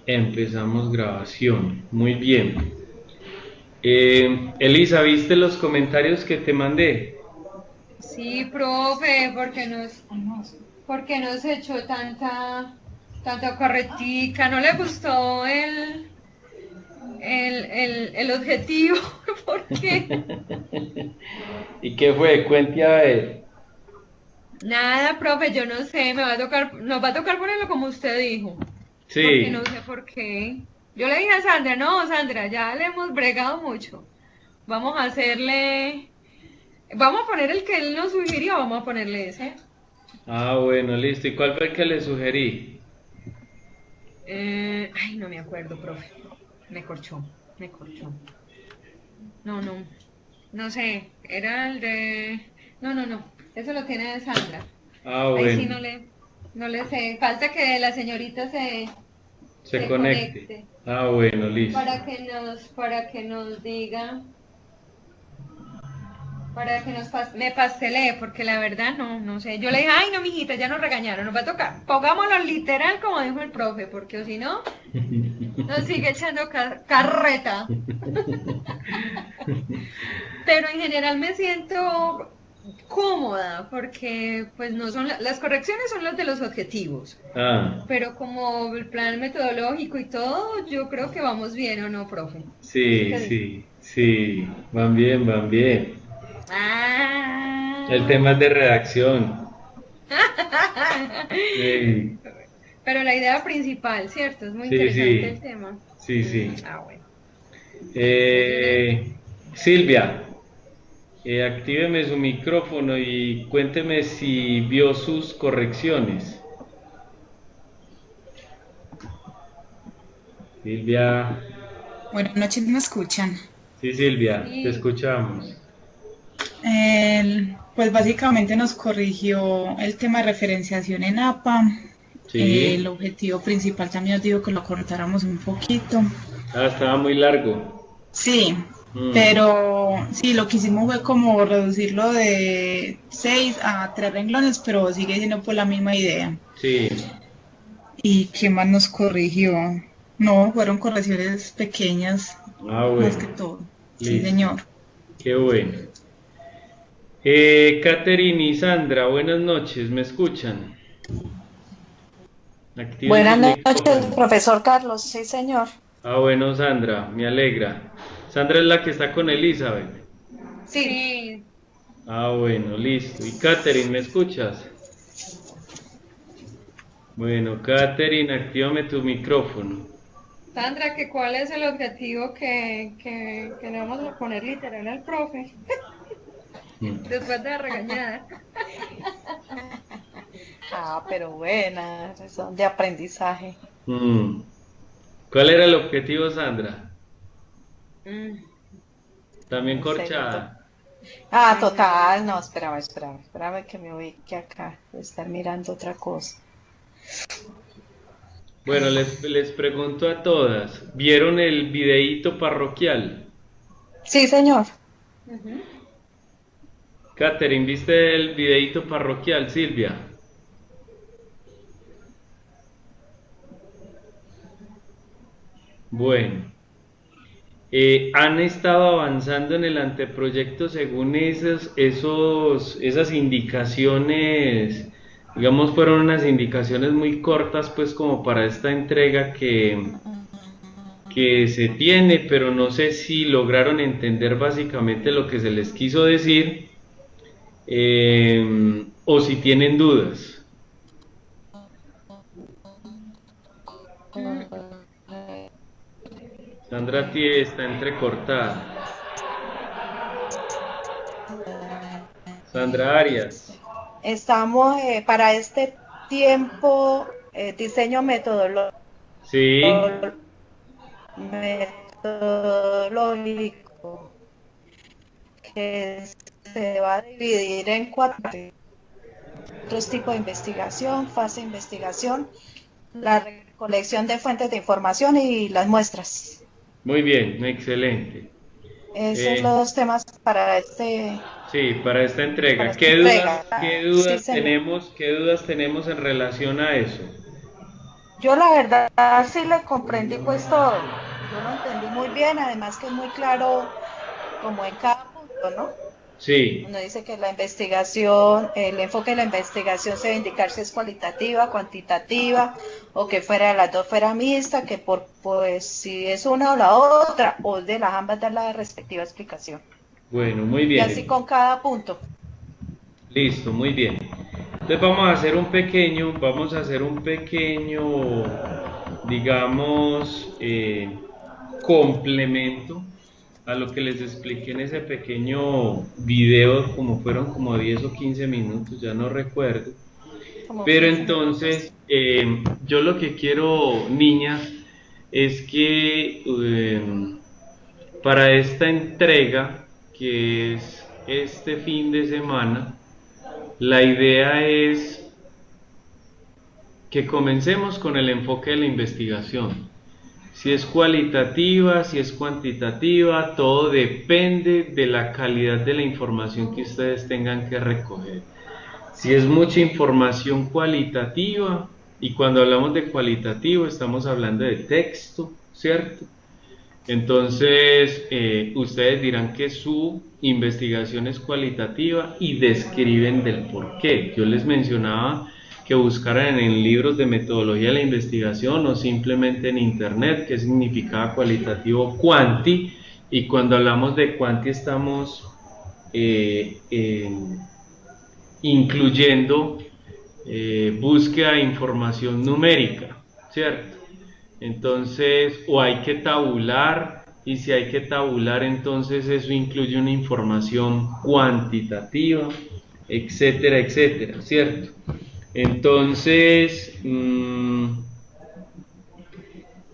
Empezamos grabación. Muy bien. Elisa, ¿viste los comentarios que te mandé? Sí, profe, porque nos echó tanta correctica? ¿No le gustó el objetivo? ¿Por qué? ¿Y qué fue? Cuente a ver. Nada, profe, yo no sé, nos va a tocar ponerlo como usted dijo, porque no Sí. sé por qué. Yo le dije a Sandra, no, Sandra, ya le hemos bregado mucho. Vamos a hacerle, vamos a poner el que él nos sugirió, vamos a ponerle ese. Ah, bueno, listo. ¿Y cuál fue el que le sugerí? Ay, no me acuerdo, profe. Me corchó, me corchó. No, no sé, era el de... No, eso lo tiene Sandra. Ah, Ahí sí bueno. no le sé. Falta que la señorita Se se conecte. conecte Ah, bueno, listo. para que nos diga, me pastelee, porque la verdad no sé. Yo le dije, ay, no, mijita, ya nos regañaron, nos va a tocar. Pongámoslo literal como dijo el profe, porque o si no, nos sigue echando carreta. Pero en general me siento cómoda porque pues no son las correcciones son las de los objetivos, Ah, pero como el plan metodológico y todo, yo creo que vamos bien, ¿o no, profe? ¿Usted sí, qué dice? sí, sí. Van bien, van bien. El Ah. tema es de redacción. Sí, Pero la idea principal, ¿cierto? Es muy sí, interesante el sí. tema. Sí, sí. Bueno. Entonces, Silvia, actíveme su micrófono y cuénteme si vio sus correcciones. Silvia, Buenas noches, ¿me escuchan? sí, Silvia, te sí. escuchamos. Pues básicamente nos corrigió el tema de referenciación en APA. El Sí, objetivo principal también nos dijo que lo cortáramos un poquito. estaba muy largo. Sí, Mm, pero sí, lo que hicimos fue como reducirlo de 6 a 3 renglones, pero sigue siendo por la misma idea. sí, ¿Y qué más nos corrigió? No, fueron correcciones pequeñas, más bueno, que todo. Sí, listo, señor. qué bueno. Catherine y Sandra, buenas noches, ¿me escuchan? Activen sus Buenas noches, micrófonos. profesor Carlos. Sí, señor. Ah, bueno, Sandra, me alegra. Sandra es la que está con Elizabeth. Sí. Sí. Ah, bueno, listo. ¿Y Katherine, me escuchas? Bueno, Katherine, actívame tu micrófono. Sandra, ¿que cuál es el objetivo que le vamos a poner literal al profe? Mm. Después de la regañada. Ah, pero buenas, son de aprendizaje. Mm. ¿Cuál era el objetivo, Sandra? Mm, También El segundo. corchada. Ah, sí, sí, total. No, espérame que me ubique acá. Voy a estar mirando otra cosa. Bueno, les pregunto a todas, ¿vieron el videíto parroquial? Sí, señor. ujú. Katherine, ¿viste el videíto parroquial, Silvia? Bueno, han estado avanzando en el anteproyecto según esas indicaciones, digamos, fueron unas indicaciones muy cortas, pues como para esta entrega que se tiene, pero no sé si lograron entender básicamente lo que se les quiso decir, o si tienen dudas. Mm, Sandra T está entrecortada. Sandra Arias. Estamos para este tiempo, diseño Sí, metodológico que se va a dividir en cuatro tipos de investigación: fase de investigación, la recolección de fuentes de información y las muestras. muy bien, excelente. Esos son Eh, los temas sí, para esta para entrega. esta entrega. Qué Sí, dudas señor. tenemos, qué dudas tenemos en relación a eso? Yo la verdad sí le comprendí pues todo. Yo lo entendí muy bien, además que es muy claro como en cada punto, ¿no? Sí, Uno dice que la investigación, el enfoque de la investigación se debe indicar si es cualitativa, cuantitativa, o que fuera de las dos fuera mixta, que pues si es una o la otra, o de las ambas dar la respectiva explicación. bueno, muy Y así bien. con cada punto. Listo, muy bien. Entonces vamos a hacer un pequeño, digamos, complemento a lo que les expliqué en ese pequeño video, como fueron como 10 o 15 minutos, ya no recuerdo. Como Pero 15 minutos. entonces, yo lo que quiero, niñas, es que para esta entrega, que es este fin de semana, la idea es que comencemos con el enfoque de la investigación. Si es cualitativa, si es cuantitativa, todo depende de la calidad de la información que ustedes tengan que recoger. Si es mucha información cualitativa, y cuando hablamos de cualitativo estamos hablando de texto, ¿cierto? Entonces, ustedes dirán que su investigación es cualitativa y describen del por qué. Yo les mencionaba que buscaran en libros de metodología de la investigación o simplemente en internet qué significaba cualitativo cuanti, y cuando hablamos de cuanti estamos incluyendo búsqueda de información numérica, ¿cierto? Entonces, o hay que tabular, y si hay que tabular, entonces eso incluye una información cuantitativa, etcétera, etcétera, ¿cierto? Entonces,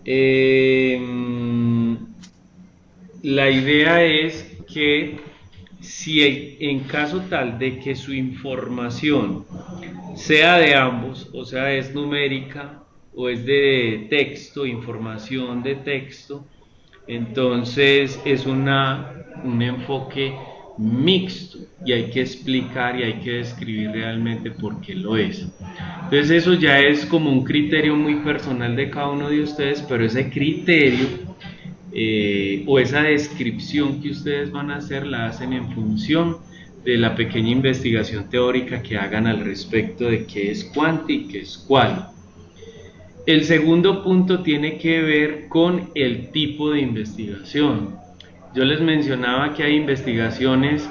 eh, la idea es que si en caso tal de que su información sea de ambos, o sea, es numérica o es de texto, información de texto, entonces es un enfoque mixto y hay que explicar y hay que describir realmente por qué lo es. Entonces eso ya es como un criterio muy personal de cada uno de ustedes, pero ese criterio o esa descripción que ustedes van a hacer la hacen en función de la pequeña investigación teórica que hagan al respecto de qué es cuanti y qué es quali. El segundo punto tiene que ver con el tipo de investigación. Yo les mencionaba que hay investigaciones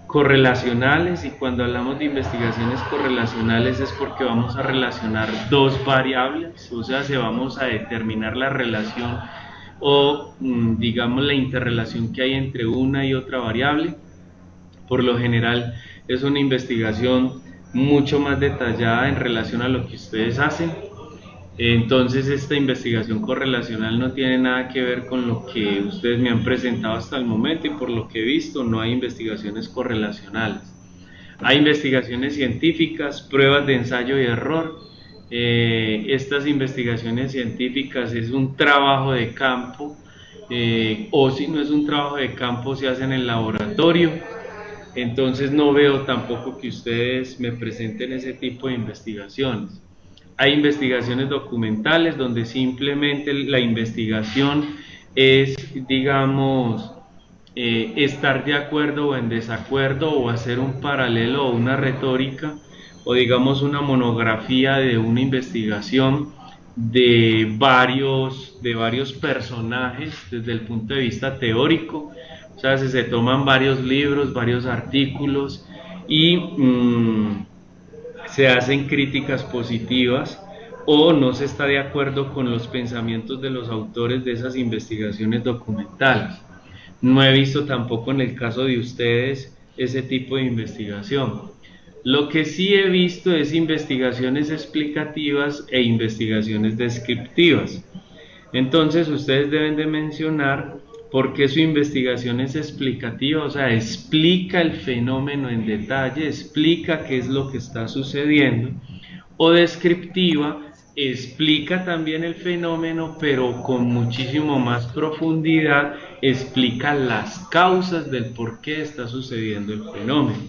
correlacionales, y cuando hablamos de investigaciones correlacionales es porque vamos a relacionar dos variables, o sea, se vamos a determinar la relación o digamos la interrelación que hay entre una y otra variable. Por lo general es una investigación mucho más detallada en relación a lo que ustedes hacen. Entonces esta investigación correlacional no tiene nada que ver con lo que ustedes me han presentado hasta el momento, y por lo que he visto no hay investigaciones correlacionales. Hay investigaciones científicas, pruebas de ensayo y error. Estas investigaciones científicas es un trabajo de campo, o si no es un trabajo de campo se hace en el laboratorio. Entonces no veo tampoco que ustedes me presenten ese tipo de investigaciones. Hay investigaciones documentales donde simplemente la investigación es, digamos, estar de acuerdo o en desacuerdo, o hacer un paralelo o una retórica, o digamos una monografía de una investigación de varios personajes desde el punto de vista teórico. O sea, se toman varios libros, varios artículos y se hacen críticas positivas, o no se está de acuerdo con los pensamientos de los autores de esas investigaciones documentales. No he visto tampoco en el caso de ustedes ese tipo de investigación. Lo que sí he visto es investigaciones explicativas e investigaciones descriptivas. Entonces ustedes deben de mencionar por qué su investigación es explicativa, o sea, explica el fenómeno en detalle, explica qué es lo que está sucediendo, o descriptiva, explica también el fenómeno, pero con muchísimo más profundidad, explica las causas del por qué está sucediendo el fenómeno.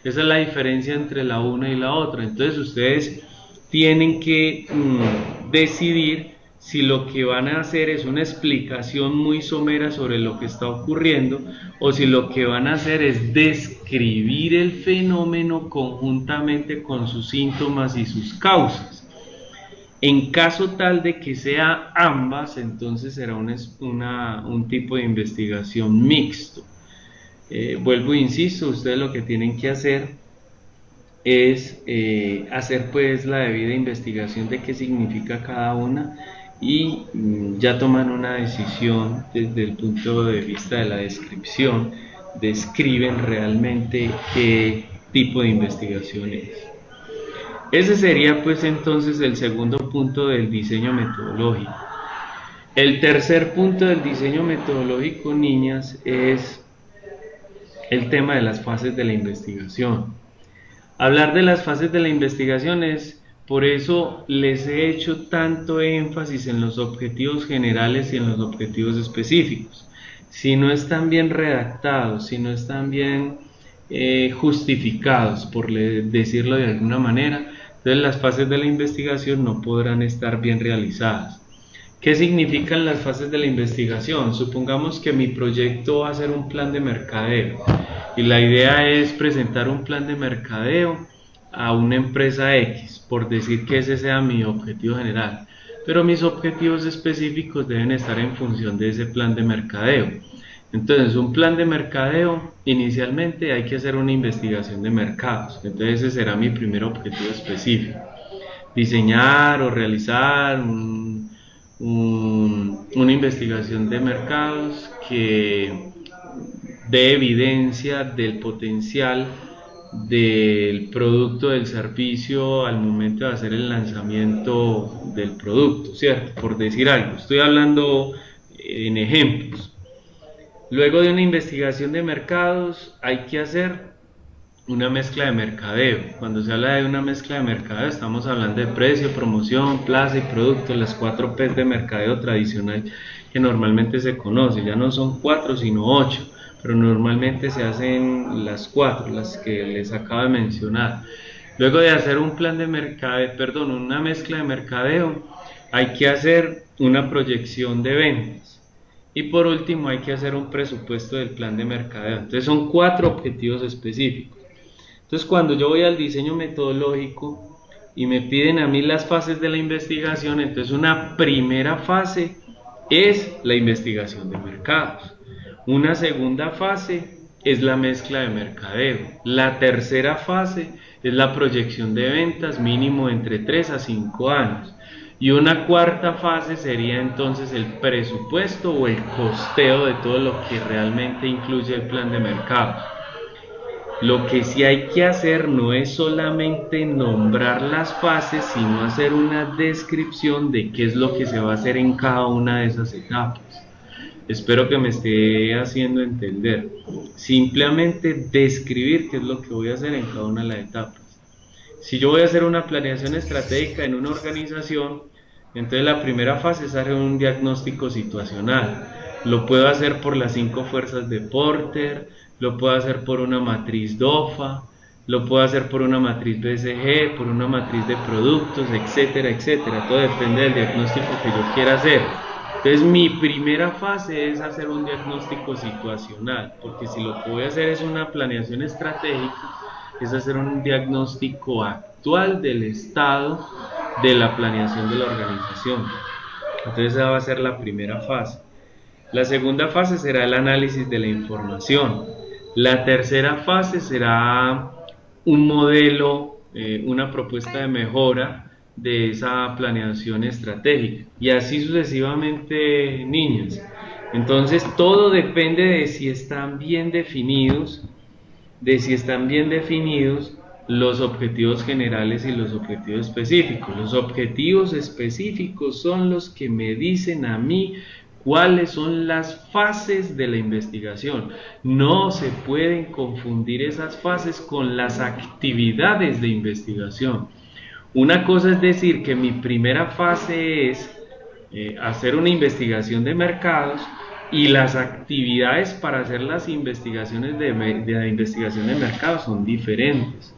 Esa es la diferencia entre la una y la otra. Entonces ustedes tienen que decidir si lo que van a hacer es una explicación muy somera sobre lo que está ocurriendo o si lo que van a hacer es describir el fenómeno conjuntamente con sus síntomas y sus causas. En caso tal de que sea ambas, entonces será un tipo de investigación mixto. Vuelvo e insisto, ustedes lo que tienen que hacer es hacer pues la debida investigación de qué significa cada una y ya toman una decisión desde el punto de vista de la descripción, describen realmente qué tipo de investigación es. Ese sería pues entonces el segundo punto del diseño metodológico. El tercer punto del diseño metodológico, niñas, es el tema de las fases de la investigación. Hablar de las fases de la investigación es, por eso les he hecho tanto énfasis en los objetivos generales y en los objetivos específicos. Si no están bien redactados, si no están bien justificados, por decirlo de alguna manera, entonces las fases de la investigación no podrán estar bien realizadas. ¿Qué significan las fases de la investigación? Supongamos que mi proyecto va a ser un plan de mercadeo y la idea es presentar un plan de mercadeo a una empresa X, por decir que ese sea mi objetivo general, pero mis objetivos específicos deben estar en función de ese plan de mercadeo. Entonces, un plan de mercadeo, inicialmente hay que hacer una investigación de mercados, entonces ese será mi primer objetivo específico. Diseñar o realizar una investigación de mercados que dé evidencia del potencial del producto, del servicio al momento de hacer el lanzamiento del producto, ¿cierto? Por decir algo, estoy hablando en ejemplos. Luego de una investigación de mercados hay que hacer una mezcla de mercadeo. Cuando se habla de una mezcla de mercadeo estamos hablando de precio, promoción, plaza y producto, las 4 P de mercadeo tradicional que normalmente se conoce. Ya no son 4 sino 8, pero normalmente se hacen las 4, las que les acabo de mencionar. Luego de hacer un plan de mercadeo, una mezcla de mercadeo, hay que hacer una proyección de ventas. Y por último hay que hacer un presupuesto del plan de mercadeo. Entonces son 4 objetivos específicos. Entonces cuando yo voy al diseño metodológico y me piden a mí las fases de la investigación, entonces una primera fase es la investigación de mercados. Una segunda fase es la mezcla de mercadeo. La tercera fase es la proyección de ventas, mínimo entre 3 a 5 años. Y una cuarta fase sería entonces el presupuesto o el costeo de todo lo que realmente incluye el plan de mercado. Lo que sí hay que hacer no es solamente nombrar las fases, sino hacer una descripción de qué es lo que se va a hacer en cada una de esas etapas. Espero que me esté haciendo entender. Simplemente describir qué es lo que voy a hacer en cada una de las etapas. Si yo voy a hacer una planeación estratégica en una organización, entonces la primera fase es hacer un diagnóstico situacional. Lo puedo hacer por las 5 fuerzas de Porter, lo puedo hacer por una matriz DOFA, lo puedo hacer por una matriz BCG, por una matriz de productos, etcétera, etcétera. Todo depende del diagnóstico que yo quiera hacer. Entonces mi primera fase es hacer un diagnóstico situacional, porque si lo que voy a hacer es una planeación estratégica, es hacer un diagnóstico actual del estado de la planeación de la organización. Entonces esa va a ser la primera fase. La segunda fase será el análisis de la información. La tercera fase será un modelo, una propuesta de mejora de esa planeación estratégica y así sucesivamente, niñas. Entonces todo depende de si están bien definidos, los objetivos generales y los objetivos específicos. Los objetivos específicos son los que me dicen a mí cuáles son las fases de la investigación. No se pueden confundir esas fases con las actividades de investigación. Una cosa es decir que mi primera fase es hacer una investigación de mercados y las actividades para hacer las investigaciones de investigación de mercados son diferentes.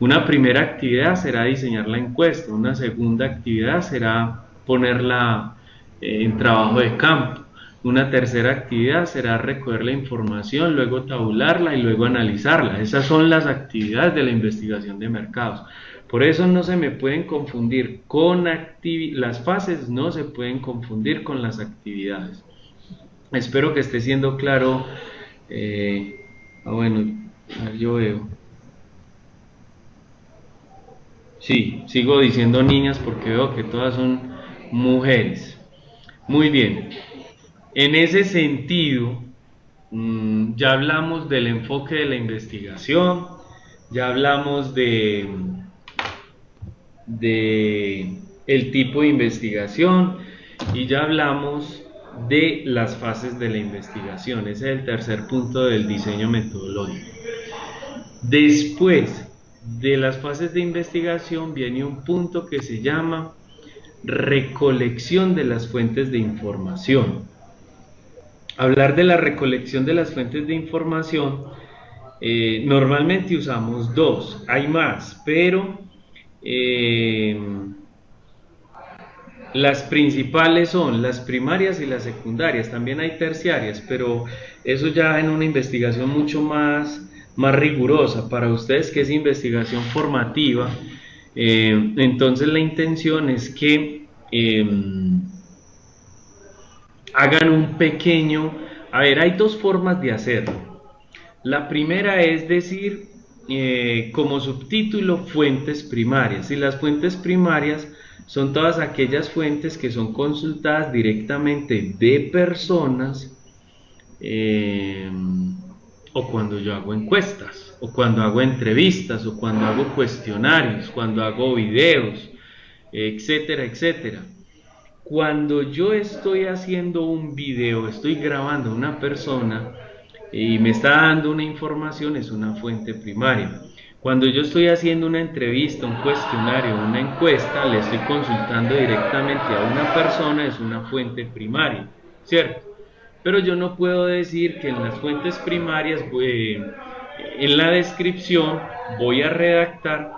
Una primera actividad será diseñar la encuesta, una segunda actividad será ponerla en trabajo de campo, una tercera actividad será recoger la información, luego tabularla y luego analizarla. Esas son las actividades de la investigación de mercados. Por eso no se me pueden confundir con las fases, no se pueden confundir con las actividades. Espero que esté siendo claro. Bueno, yo veo. Sí, sigo diciendo niñas porque veo que todas son mujeres. Muy bien. En ese sentido, ya hablamos del enfoque de la investigación, ya hablamos de el tipo de investigación y ya hablamos de las fases de la investigación. Ese es el tercer punto del diseño metodológico. Después de las fases de investigación viene un punto que se llama recolección de las fuentes de información. Hablar de la recolección de las fuentes de información, normalmente usamos dos, hay más, pero las principales son las primarias y las secundarias. También hay terciarias, pero eso ya en una investigación mucho más rigurosa. Para ustedes que es investigación formativa, entonces la intención es que hagan un pequeño... A ver, hay dos formas de hacerlo. La primera es decir, como subtítulo, fuentes primarias. Y las fuentes primarias son todas aquellas fuentes que son consultadas directamente de personas, o cuando yo hago encuestas, o cuando hago entrevistas, o cuando hago cuestionarios, cuando hago videos, etcétera, etcétera. Cuando yo estoy haciendo un video, estoy grabando a una persona y me está dando una información, es una fuente primaria. Cuando yo estoy haciendo una entrevista, un cuestionario, una encuesta, le estoy consultando directamente a una persona, es una fuente primaria, ¿cierto? Pero yo no puedo decir que en las fuentes primarias, en la descripción, voy a redactar,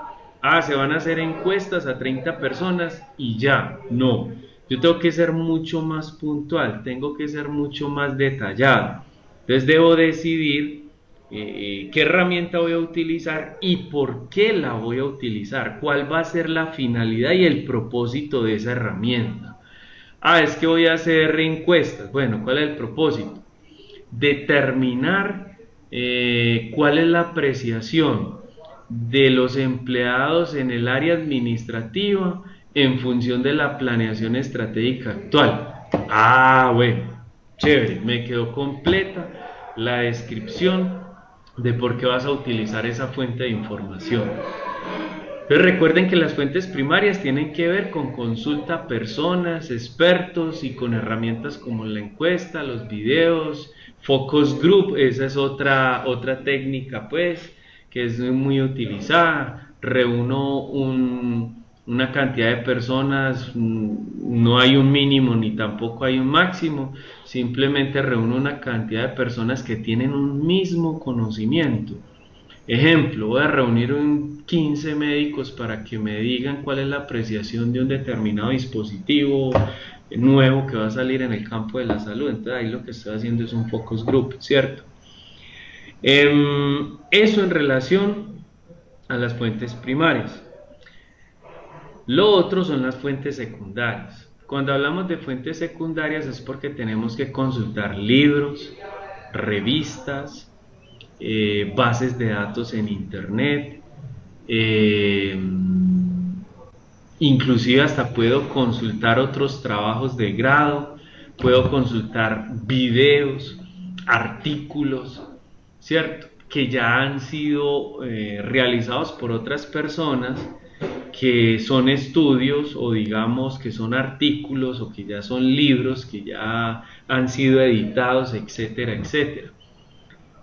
se van a hacer encuestas a 30 personas y ya, no. Yo tengo que ser mucho más puntual, tengo que ser mucho más detallado. Entonces debo decidir qué herramienta voy a utilizar y por qué la voy a utilizar, cuál va a ser la finalidad y el propósito de esa herramienta. Es que voy a hacer encuestas. Bueno, ¿cuál es el propósito? Determinar cuál es la apreciación de los empleados en el área administrativa en función de la planeación estratégica actual. Bueno, chévere, me quedó completa la descripción de por qué vas a utilizar esa fuente de información. Entonces recuerden que las fuentes primarias tienen que ver con consulta a personas, expertos y con herramientas como la encuesta, los videos, focus group. Esa es otra técnica pues que es muy utilizada. Reúno una cantidad de personas, no hay un mínimo ni tampoco hay un máximo, simplemente reúno una cantidad de personas que tienen un mismo conocimiento. Ejemplo, voy a reunir 15 médicos para que me digan cuál es la apreciación de un determinado dispositivo nuevo que va a salir en el campo de la salud. Entonces ahí lo que estoy haciendo es un focus group, ¿cierto? Eso en relación a las fuentes primarias. Lo otro son las fuentes secundarias. Cuando hablamos de fuentes secundarias es porque tenemos que consultar libros, revistas, bases de datos en internet, inclusive hasta puedo consultar otros trabajos de grado, puedo consultar videos, artículos, ¿cierto? Que ya han sido realizados por otras personas, que son estudios o digamos que son artículos o que ya son libros que ya han sido editados, etcétera, etcétera.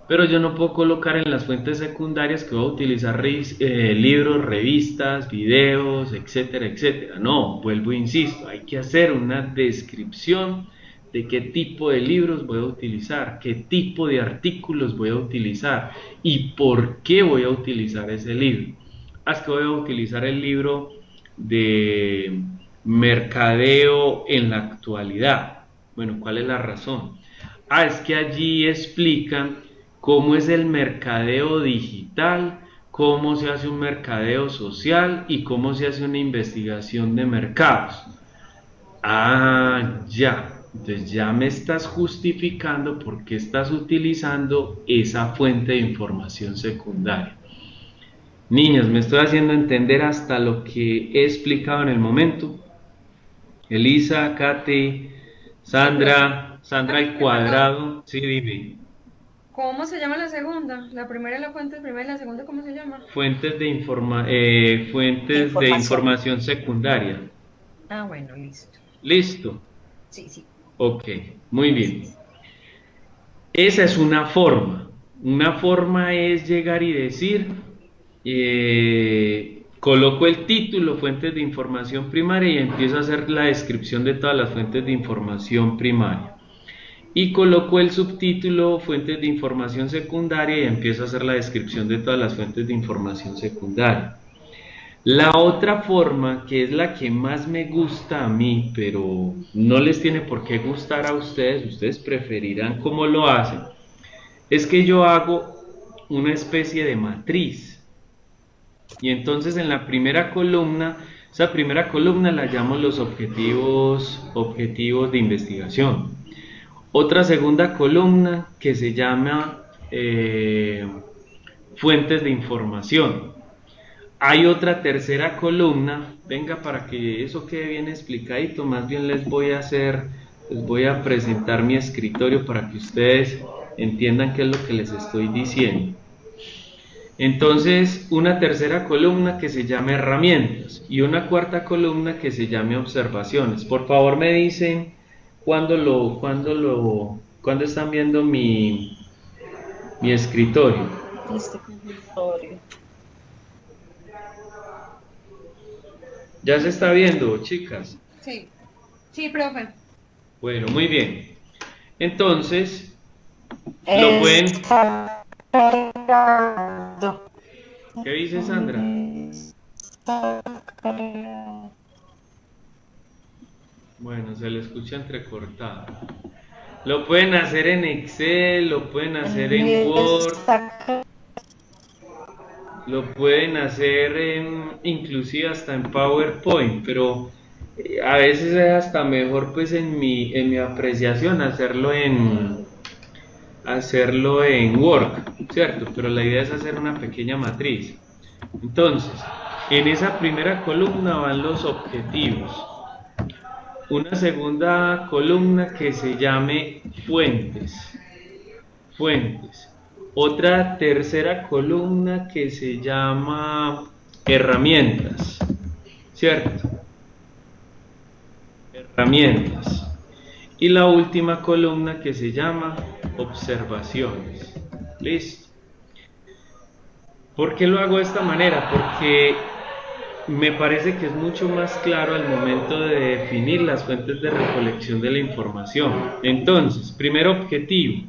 Pero yo no puedo colocar en las fuentes secundarias que voy a utilizar libros, revistas, videos, etcétera, etcétera. No, vuelvo e insisto, hay que hacer una descripción de qué tipo de libros voy a utilizar, qué tipo de artículos voy a utilizar y por qué voy a utilizar ese libro. es que voy a utilizar el libro de mercadeo en la actualidad. Bueno, ¿cuál es la razón? Es que allí explican cómo es el mercadeo digital, cómo se hace un mercadeo social y cómo se hace una investigación de mercados. Ya. Entonces ya me estás justificando por qué estás utilizando esa fuente de información secundaria. Niños, me estoy haciendo entender hasta lo que he explicado en el momento. Elisa, Katy, Sandra al cuadrado. Sí, dime. ¿Cómo se llama la segunda? La primera es la fuente primera y la segunda, ¿cómo se llama? Fuentes de información secundaria. Bueno, listo. ¿Listo? Sí. Ok, muy bien. Esa es una forma. Una forma es llegar y decir, coloco el título, fuentes de información primaria, y empiezo a hacer la descripción de todas las fuentes de información primaria. Y coloco el subtítulo, fuentes de información secundaria, y empiezo a hacer la descripción de todas las fuentes de información secundaria. La otra forma, que es la que más me gusta a mí, pero no les tiene por qué gustar a ustedes preferirán cómo lo hacen, es que yo hago una especie de matriz. Y entonces en la primera columna, esa primera columna la llamo los objetivos de investigación. Otra segunda columna que se llama fuentes de información. Hay otra tercera columna, venga, para que eso quede bien explicadito, más bien les voy a presentar mi escritorio para que ustedes entiendan qué es lo que les estoy diciendo. Entonces, una tercera columna que se llame herramientas y una cuarta columna que se llame observaciones. Por favor me dicen cuándo están viendo mi escritorio. ¿Ya se está viendo, chicas? Sí, profe. Bueno, muy bien. Entonces, lo pueden... ¿Qué dice Sandra? Bueno, se le escucha entrecortado. Lo pueden hacer en Excel, lo pueden hacer en Word, lo pueden hacer inclusive hasta en PowerPoint, pero a veces es hasta mejor, pues en mi apreciación, hacerlo en Word, ¿cierto? Pero la idea es hacer una pequeña matriz. Entonces, en esa primera columna van los objetivos. Una segunda columna que se llame fuentes. Otra tercera columna que se llama herramientas, ¿cierto? Herramientas. Y la última columna que se llama observaciones. ¿Listo? ¿Por qué lo hago de esta manera? Porque me parece que es mucho más claro al momento de definir las fuentes de recolección de la información. Entonces, primer objetivo,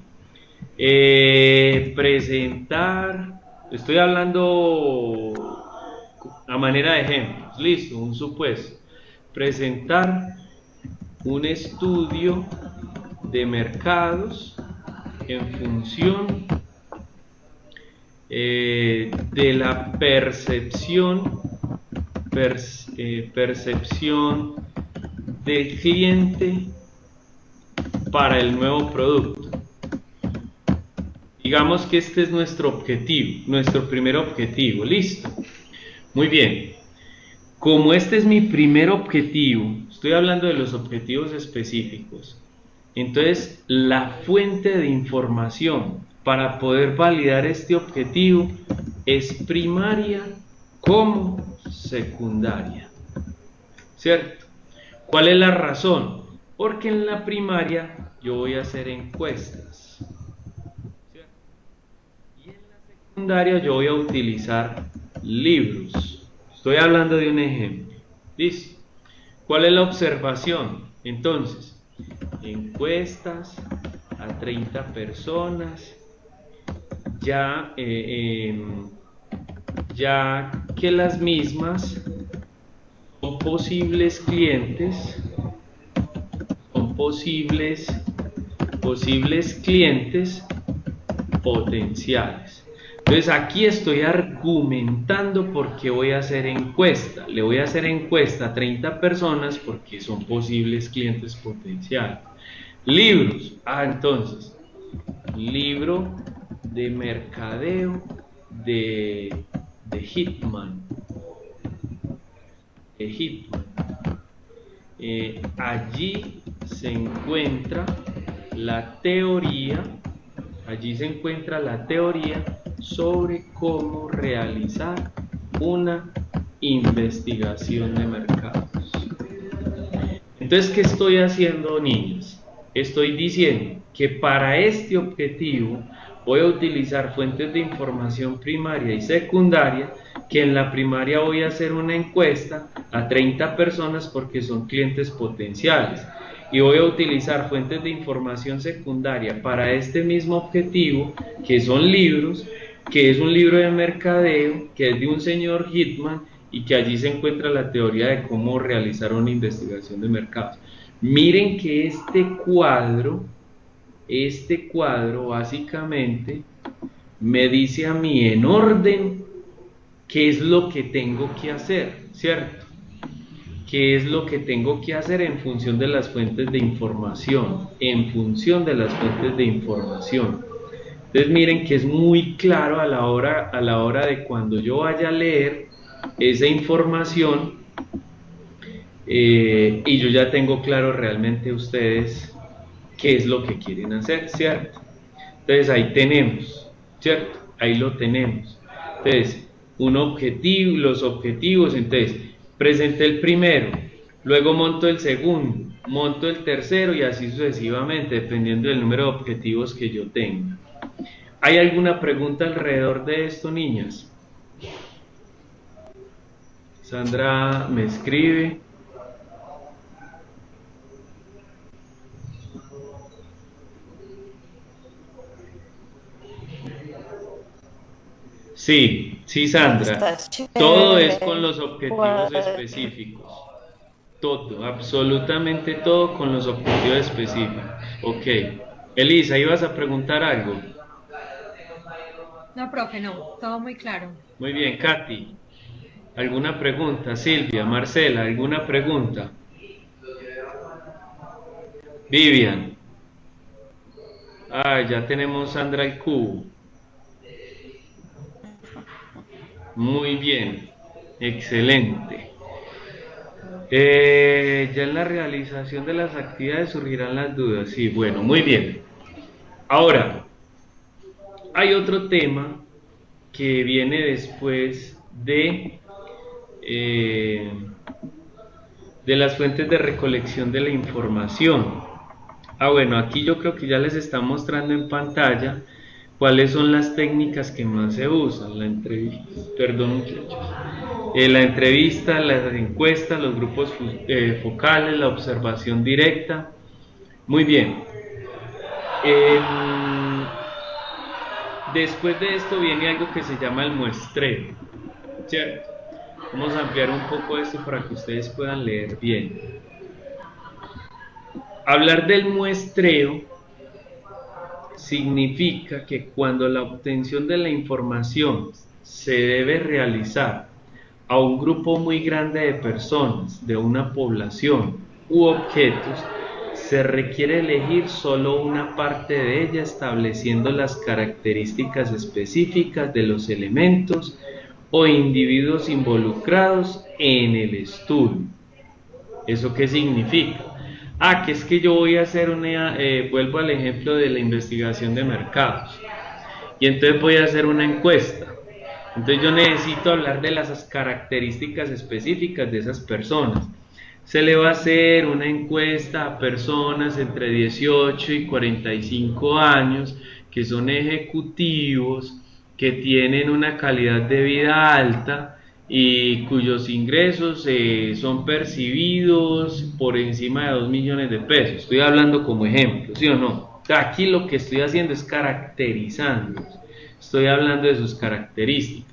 presentar, estoy hablando a manera de ejemplos, listo, un supuesto, presentar un estudio de mercados en función de la percepción del cliente para el nuevo producto. Digamos que este es nuestro objetivo, nuestro primer objetivo, listo. Muy bien, como este es mi primer objetivo, estoy hablando de los objetivos específicos, entonces la fuente de información para poder validar este objetivo es primaria como secundaria, ¿cierto? ¿Cuál es la razón? Porque en la primaria yo voy a hacer encuestas, ¿cierto? Y en la secundaria yo voy a utilizar libros. Estoy hablando de un ejemplo. ¿Listo? ¿Cuál es la observación? Entonces, encuestas a 30 personas, ya ya que las mismas son posibles clientes, son posibles clientes potenciales. Entonces aquí estoy argumentando por qué voy a hacer encuesta. Le voy a hacer encuesta a 30 personas porque son posibles clientes potenciales. Libros. Entonces, libro de mercadeo de Hitman. Allí se encuentra la teoría. Allí se encuentra la teoría sobre cómo realizar una investigación de mercados. Entonces, ¿qué estoy haciendo, niños? Estoy diciendo que para este objetivo voy a utilizar fuentes de información primaria y secundaria, que en la primaria voy a hacer una encuesta a 30 personas porque son clientes potenciales. Y voy a utilizar fuentes de información secundaria para este mismo objetivo, que son libros, que es un libro de mercadeo, que es de un señor Hitman, y que allí se encuentra la teoría de cómo realizar una investigación de mercados. Miren que este cuadro básicamente me dice a mí en orden qué es lo que tengo que hacer, ¿cierto? ¿Qué es lo que tengo que hacer en función de las fuentes de información? En función de las fuentes de información. Entonces miren que es muy claro a la hora de cuando yo vaya a leer esa información, y yo ya tengo claro realmente ustedes qué es lo que quieren hacer, ¿cierto? Entonces ahí tenemos, ¿cierto? Ahí lo tenemos. Entonces, los objetivos, entonces presenté el primero, luego monto el segundo, monto el tercero y así sucesivamente, dependiendo del número de objetivos que yo tenga. ¿Hay alguna pregunta alrededor de esto, niñas? Sandra me escribe. Sí, Sandra. Todo es con los objetivos específicos. Todo, absolutamente todo con los objetivos específicos. Ok. Elisa, ¿ibas a preguntar algo? No, profe, no, todo muy claro. Muy bien, Katy. ¿Alguna pregunta? Silvia, Marcela, ¿alguna pregunta? Vivian. Ya tenemos Sandra el cubo. Muy bien, excelente. Ya en la realización de las actividades surgirán las dudas. Sí, bueno, muy bien. Ahora, hay otro tema que viene después de las fuentes de recolección de la información. Bueno, aquí yo creo que ya les está mostrando en pantalla cuáles son las técnicas que más se usan. La entrevista, la entrevista, las encuestas, los grupos focales, la observación directa. Muy bien. Después de esto viene algo que se llama el muestreo, ¿cierto? Vamos a ampliar un poco esto para que ustedes puedan leer bien. Hablar del muestreo significa que cuando la obtención de la información se debe realizar a un grupo muy grande de personas, de una población u objetos, se requiere elegir solo una parte de ella, estableciendo las características específicas de los elementos o individuos involucrados en el estudio. ¿Eso qué significa? Que es que yo voy a hacer vuelvo al ejemplo de la investigación de mercados, y entonces voy a hacer una encuesta. Entonces yo necesito hablar de las características específicas de esas personas. Se le va a hacer una encuesta a personas entre 18 y 45 años, que son ejecutivos, que tienen una calidad de vida alta y cuyos ingresos son percibidos por encima de 2 millones de pesos. Estoy hablando como ejemplo, ¿sí o no? Aquí lo que estoy haciendo es caracterizándolos. Estoy hablando de sus características.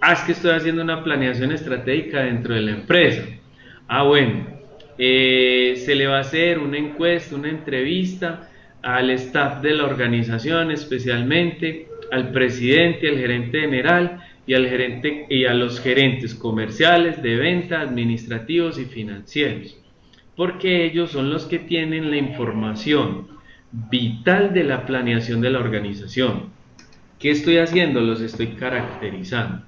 Es que estoy haciendo una planeación estratégica dentro de la empresa. Bueno, se le va a hacer una encuesta, una entrevista al staff de la organización, especialmente al presidente, al gerente general y al gerente y a los gerentes comerciales, de venta, administrativos y financieros, porque ellos son los que tienen la información vital de la planeación de la organización. ¿Qué estoy haciendo? Los estoy caracterizando.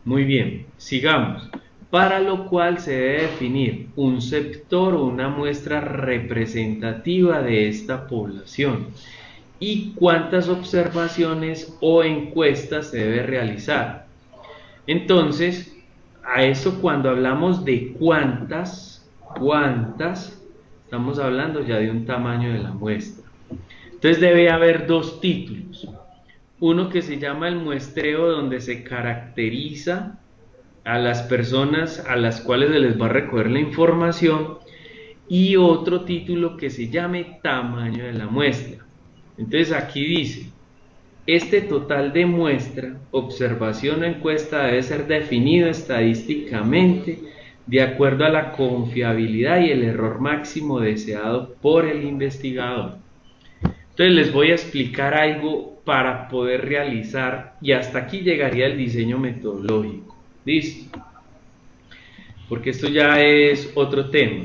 Muy bien, sigamos. Para lo cual se debe definir un sector o una muestra representativa de esta población y cuántas observaciones o encuestas se debe realizar. Entonces, a eso cuando hablamos de cuántas, estamos hablando ya de un tamaño de la muestra. Entonces debe haber dos títulos. Uno que se llama el muestreo, donde se caracteriza a las personas a las cuales se les va a recoger la información, y otro título que se llame tamaño de la muestra. Entonces aquí dice, este total de muestra, observación o encuesta debe ser definido estadísticamente de acuerdo a la confiabilidad y el error máximo deseado por el investigador. Entonces les voy a explicar algo para poder realizar, y hasta aquí llegaría el diseño metodológico. ¿Listo? Porque esto ya es otro tema.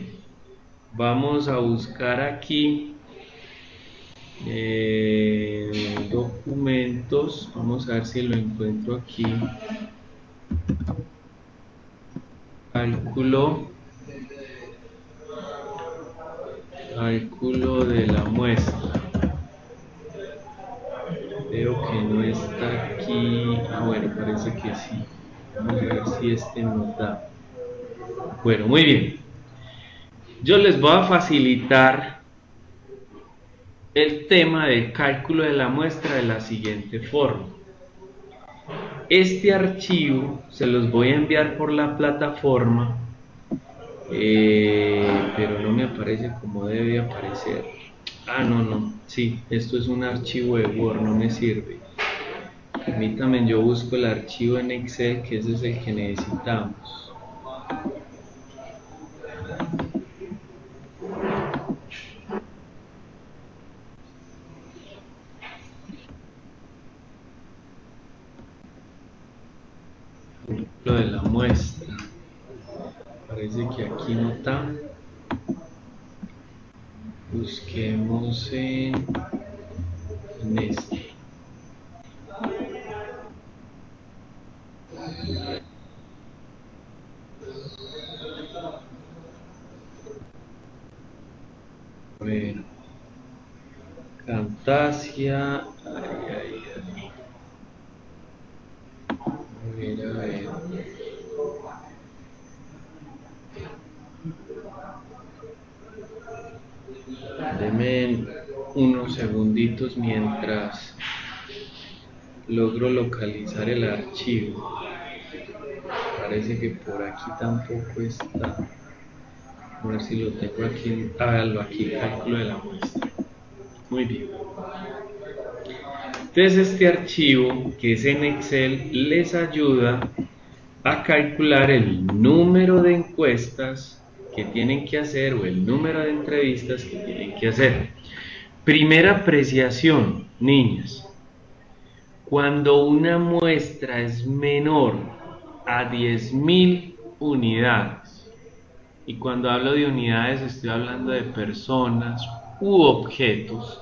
Vamos a buscar aquí documentos. Vamos a ver si lo encuentro aquí. Cálculo de la muestra. Veo que no está aquí. Bueno, parece que sí. Vamos a ver si este nos da. Bueno, muy bien. Yo les voy a facilitar el tema del cálculo de la muestra de la siguiente forma. Este archivo se los voy a enviar por la plataforma, pero no me aparece como debe aparecer. No, sí, esto es un archivo de Word, no me sirve. Permítanme, yo busco el archivo en Excel, que ese es el que necesitamos. Lo de la muestra. Parece que aquí no está. Busquemos en este. Bueno, Camtasia. A ver. Denme unos segunditos mientras logro localizar el archivo. Parece que por aquí tampoco está. A ver si lo tengo aquí. Háganlo aquí, cálculo de la muestra. Muy bien. Entonces este archivo, que es en Excel, les ayuda a calcular el número de encuestas que tienen que hacer o el número de entrevistas que tienen que hacer. Primera apreciación, niñas. Cuando una muestra es menor a 10.000 unidades, y cuando hablo de unidades estoy hablando de personas u objetos,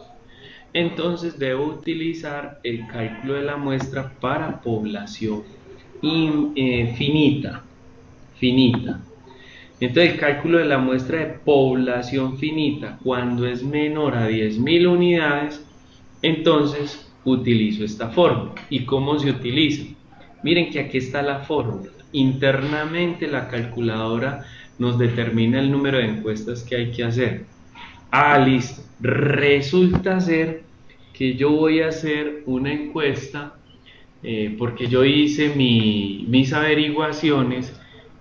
entonces debo utilizar el cálculo de la muestra para población finita. Entonces el cálculo de la muestra de población finita, cuando es menor a 10.000 unidades, entonces utilizo esta fórmula. ¿Y cómo se utiliza? Miren que aquí está la fórmula. Internamente la calculadora nos determina el número de encuestas que hay que hacer. Listo. Resulta ser que yo voy a hacer una encuesta porque yo hice mis averiguaciones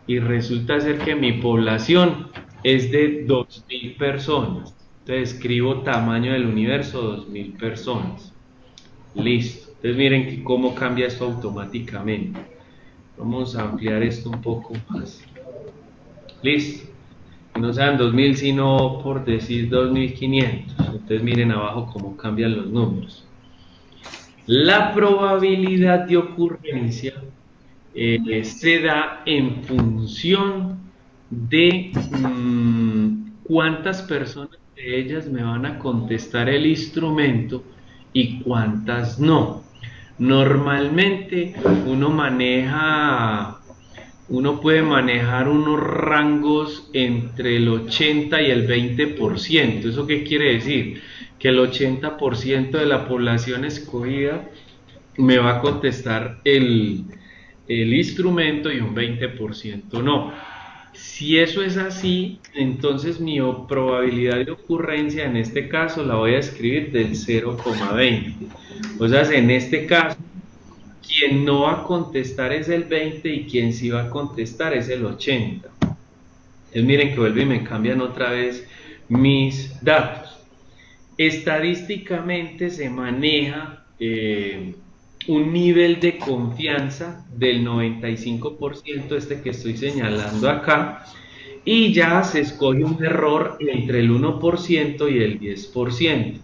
y resulta ser que mi población es de 2.000 personas. Entonces escribo tamaño del universo 2.000 personas. Listo. Entonces miren cómo cambia esto automáticamente. Vamos a ampliar esto un poco más. Listo. Que no sean 2000, sino por decir 2500. Entonces miren abajo cómo cambian los números. La probabilidad de ocurrencia se da en función de cuántas personas de ellas me van a contestar el instrumento y cuántas no. Normalmente uno puede manejar unos rangos entre el 80 y el 20%. ¿Eso qué quiere decir? Que el 80% de la población escogida me va a contestar el instrumento y un 20% no. Si eso es así, entonces mi probabilidad de ocurrencia en este caso la voy a escribir del 0,20. O sea, en este caso, quien no va a contestar es el 20 y quien sí va a contestar es el 80. Entonces miren que vuelve y me cambian otra vez mis datos. Estadísticamente se maneja un nivel de confianza del 95%, este que estoy señalando acá, y ya se escoge un error entre el 1% y el 10%.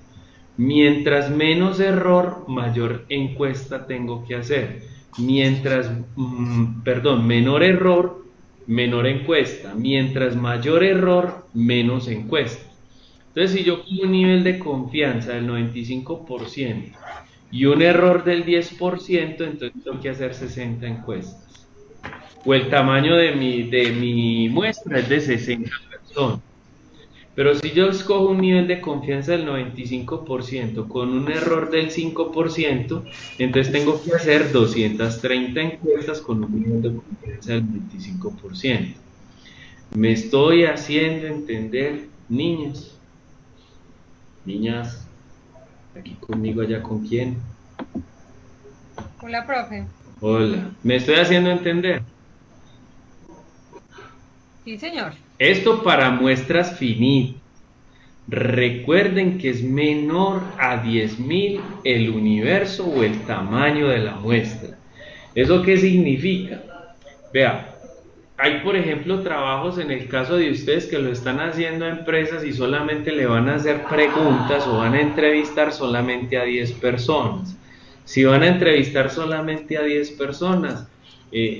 Mientras menos error, mayor encuesta tengo que hacer. Menor error, menor encuesta. Mientras mayor error, menos encuesta. Entonces, si yo pongo un nivel de confianza del 95% y un error del 10%, entonces tengo que hacer 60 encuestas. O el tamaño de mi muestra es de 60 personas. Pero si yo escojo un nivel de confianza del 95% con un error del 5%, entonces tengo que hacer 230 encuestas con un nivel de confianza del 25%. Me estoy haciendo entender, niños. Niñas, aquí conmigo, allá con quién. Hola, profe. Hola, ¿me estoy haciendo entender? Sí, señor. Esto para muestras finitas. Recuerden que es menor a 10.000 el universo o el tamaño de la muestra. ¿Eso qué significa? Vea, hay por ejemplo trabajos en el caso de ustedes que lo están haciendo a empresas y solamente le van a hacer preguntas o van a entrevistar solamente a 10 personas. Si van a entrevistar solamente a 10 personas,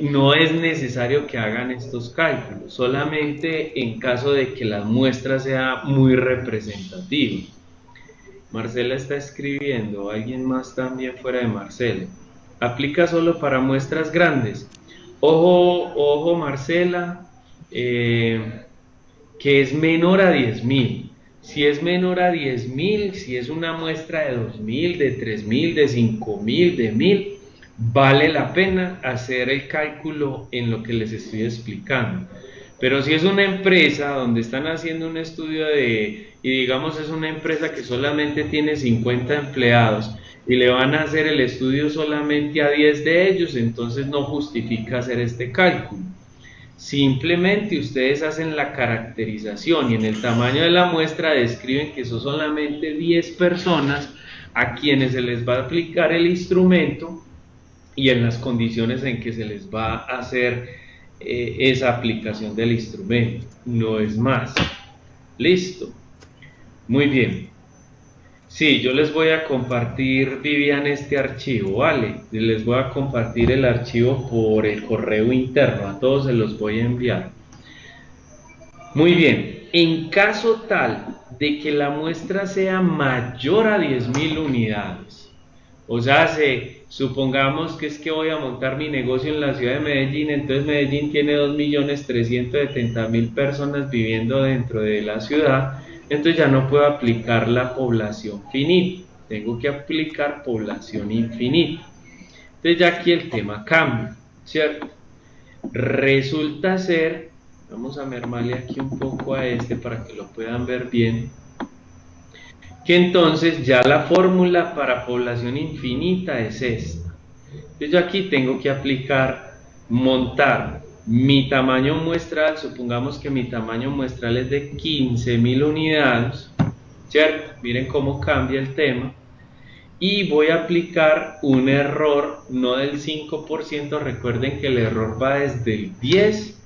no es necesario que hagan estos cálculos, solamente en caso de que la muestra sea muy representativa. Marcela está escribiendo, alguien más también fuera de Marcela. Aplica solo para muestras grandes. Ojo Marcela, que es menor a 10.000. Si es menor a 10.000, si es una muestra de 2.000, de 3.000, de 5.000, de 1.000, vale la pena hacer el cálculo en lo que les estoy explicando. Pero si es una empresa donde están haciendo un estudio y digamos es una empresa que solamente tiene 50 empleados y le van a hacer el estudio solamente a 10 de ellos, entonces no justifica hacer este cálculo. Simplemente ustedes hacen la caracterización y en el tamaño de la muestra describen que son solamente 10 personas a quienes se les va a aplicar el instrumento y en las condiciones en que se les va a hacer esa aplicación del instrumento, no es más. Listo, muy bien. Sí, yo les voy a compartir, Vivian, este archivo, ¿vale? Les voy a compartir el archivo por el correo interno, a todos se los voy a enviar. Muy bien, en caso tal de que la muestra sea mayor a 10.000 unidades, o sea, supongamos que es que voy a montar mi negocio en la ciudad de Medellín, entonces Medellín tiene 2.370.000 personas viviendo dentro de la ciudad, entonces ya no puedo aplicar la población finita, tengo que aplicar población infinita. Entonces ya aquí el tema cambia, ¿cierto? Resulta ser, vamos a mermarle aquí un poco a este para que lo puedan ver bien, que entonces ya la fórmula para población infinita es esta. Entonces yo aquí tengo que montar mi tamaño muestral, supongamos que mi tamaño muestral es de 15.000 unidades, ¿cierto? Miren cómo cambia el tema. y voy a aplicar un error no del 5%, recuerden que el error va desde el 10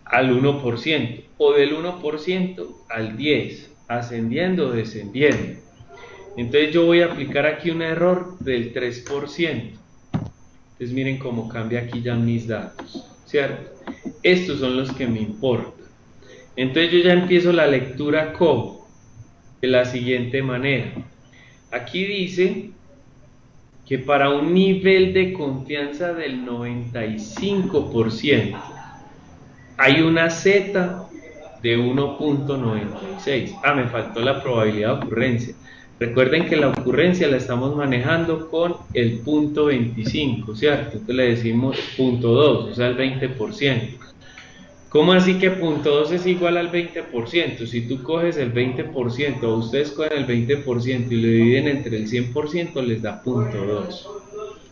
al 1% o del 1% al 10, ascendiendo o descendiendo. Entonces yo voy a aplicar aquí un error del 3%. Entonces miren cómo cambia aquí ya mis datos, ¿cierto? Estos son los que me importan. Entonces yo ya empiezo la lectura como de la siguiente manera. Aquí dice que para un nivel de confianza del 95% hay una Z de 1.96. Me faltó la probabilidad de ocurrencia. Recuerden que la ocurrencia la estamos manejando con el punto 25, ¿cierto? Entonces le decimos punto 2, o sea, el 20%. ¿Cómo así que punto 2 es igual al 20%? Si tú coges el 20% o ustedes cogen el 20% y lo dividen entre el 100%, les da punto 2.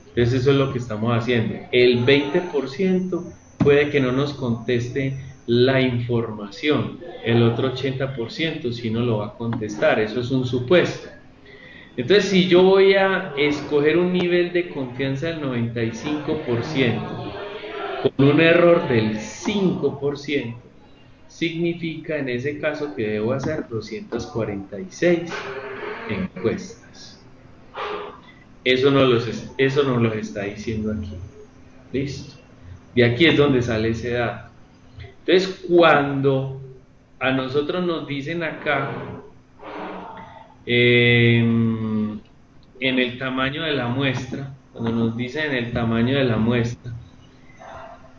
Entonces eso es lo que estamos haciendo. El 20% puede que no nos conteste la información, el otro 80% sí nos lo va a contestar, eso es un supuesto. Entonces si yo voy a escoger un nivel de confianza del 95% con un error del 5%, significa en ese caso que debo hacer 246 encuestas. Eso nos lo está diciendo aquí. Listo. De aquí es donde sale ese dato. Entonces, cuando a nosotros nos dicen acá, en el tamaño de la muestra, cuando nos dicen el tamaño de la muestra,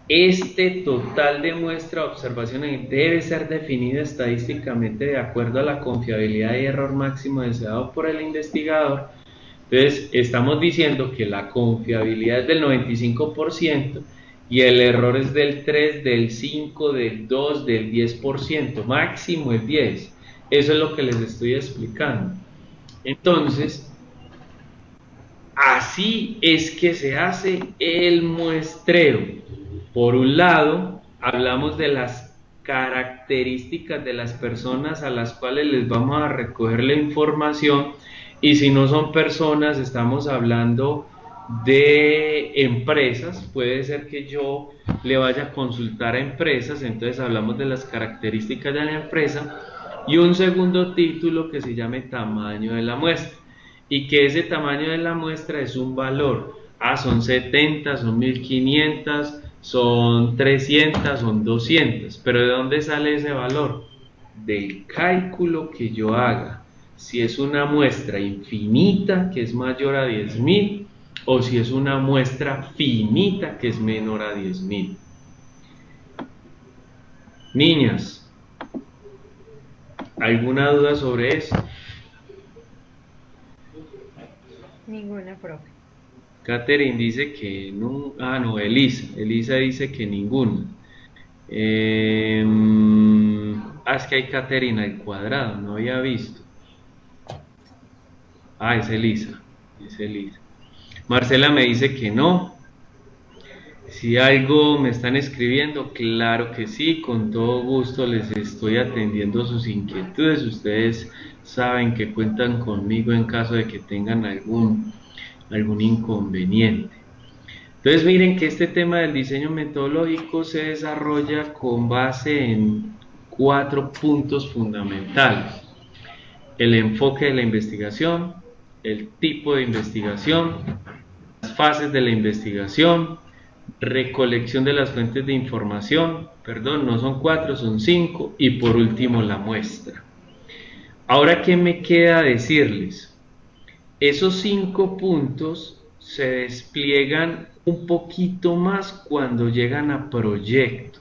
este total de muestra de observaciones debe ser definido estadísticamente de acuerdo a la confiabilidad y error máximo deseado por el investigador. Entonces, estamos diciendo que la confiabilidad es del 95% y el error es del 3, del 5, del 2, del 10%, máximo el 10%. Eso es lo que les estoy explicando. Entonces, así es que se hace el muestreo. Por un lado, hablamos de las características de las personas a las cuales les vamos a recoger la información, y si no son personas, estamos hablando de empresas. Puede ser que yo le vaya a consultar a empresas, entonces hablamos de las características de la empresa, y un segundo título que se llame tamaño de la muestra, y que ese tamaño de la muestra es un valor. Son 70, son 1500, son 300, son 200, pero ¿de dónde sale ese valor? Del cálculo que yo haga, si es una muestra infinita que es mayor a 10.000 o si es una muestra finita que es menor a 10.000. Niñas, ¿alguna duda sobre eso? Ninguna, profe. Catherine dice que no. No, Elisa dice que ninguna. Es que hay Catherine al cuadrado, no había visto. Es Elisa. Marcela me dice que no. Si algo me están escribiendo, claro que sí, con todo gusto les estoy atendiendo sus inquietudes. Ustedes saben que cuentan conmigo en caso de que tengan algún inconveniente. Entonces miren que este tema del diseño metodológico se desarrolla con base en 4 puntos fundamentales: el enfoque de la investigación, el tipo de investigación, las fases de la investigación, recolección de las fuentes de información, no son 4, son 5, y por último la muestra. Ahora, ¿qué me queda decirles? Esos 5 puntos se despliegan un poquito más cuando llegan a proyecto,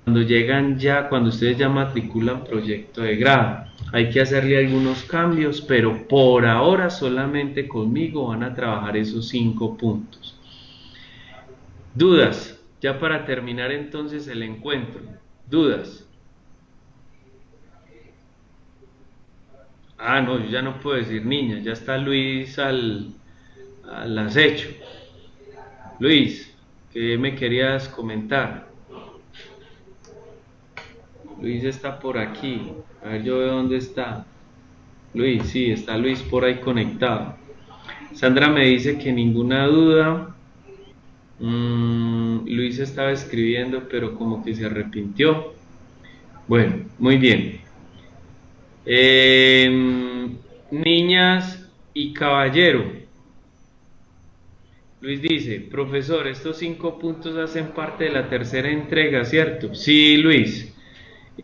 cuando ustedes ya matriculan proyecto de grado. Hay que hacerle algunos cambios, pero por ahora solamente conmigo van a trabajar esos 5 puntos. ¿Dudas? Ya para terminar entonces el encuentro. ¿Dudas? No, yo ya no puedo decir niña, ya está Luis al acecho. Luis, ¿qué me querías comentar? Luis está por aquí. A ver, yo veo dónde está. Luis, sí, está Luis por ahí conectado. Sandra me dice que ninguna duda. Luis estaba escribiendo, pero como que se arrepintió. Bueno, muy bien. Niñas y caballero. Luis dice, profesor, estos 5 puntos hacen parte de la tercera entrega, ¿cierto? Sí, Luis.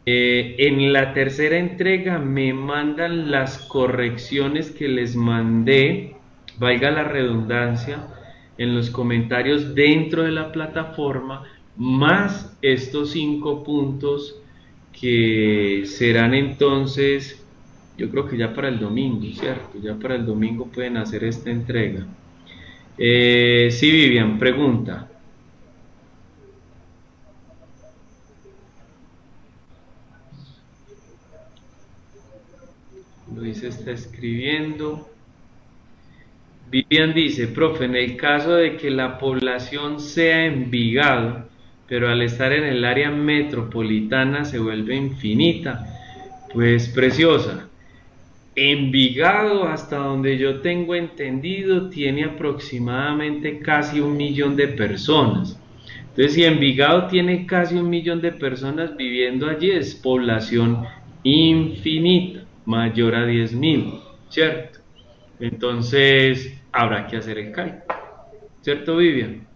En la tercera entrega me mandan las correcciones que les mandé, valga la redundancia, en los comentarios dentro de la plataforma, más estos 5 puntos que serán entonces, yo creo que ya para el domingo, ¿cierto? Ya para el domingo pueden hacer esta entrega. Sí, Vivian, pregunta. Luis está escribiendo. Vivian dice, profe, en el caso de que la población sea Envigado, pero al estar en el área metropolitana se vuelve infinita, pues preciosa. Envigado, hasta donde yo tengo entendido, tiene aproximadamente casi 1 millón de personas. Entonces, si Envigado tiene casi 1 millón de personas viviendo allí, es población infinita, mayor a 10.000, ¿cierto? Entonces, habrá que hacer el cálculo, ¿cierto, Vivian?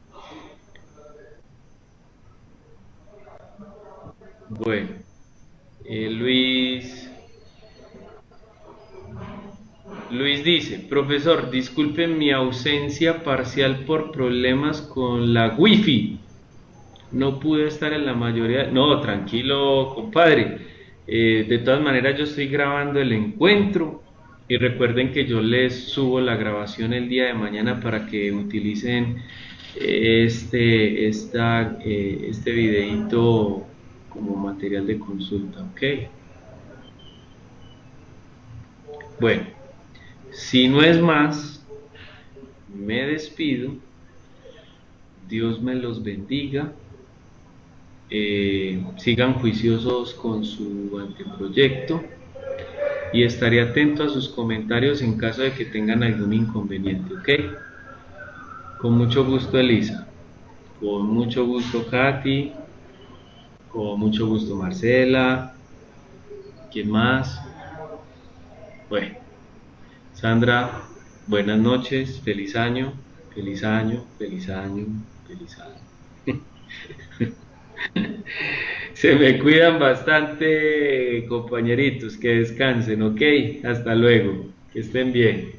Bueno, Luis... Luis dice, profesor, disculpen mi ausencia parcial por problemas con la wifi. No pude estar en la mayoría. No, tranquilo, compadre. De todas maneras, yo estoy grabando el encuentro. Y recuerden que yo les subo la grabación el día de mañana para que utilicen este videito como material de consulta, ¿ok? Bueno, si no es más, me despido. Dios me los bendiga. Sigan juiciosos con su anteproyecto y estaré atento a sus comentarios en caso de que tengan algún inconveniente, ¿ok? Con mucho gusto, Elisa. Con mucho gusto, Katy. Con mucho gusto, Marcela. ¿Quién más? Bueno, Sandra, buenas noches, feliz año, feliz año, feliz año, feliz año. Se me cuidan bastante, compañeritos, que descansen, ¿ok? Hasta luego, que estén bien.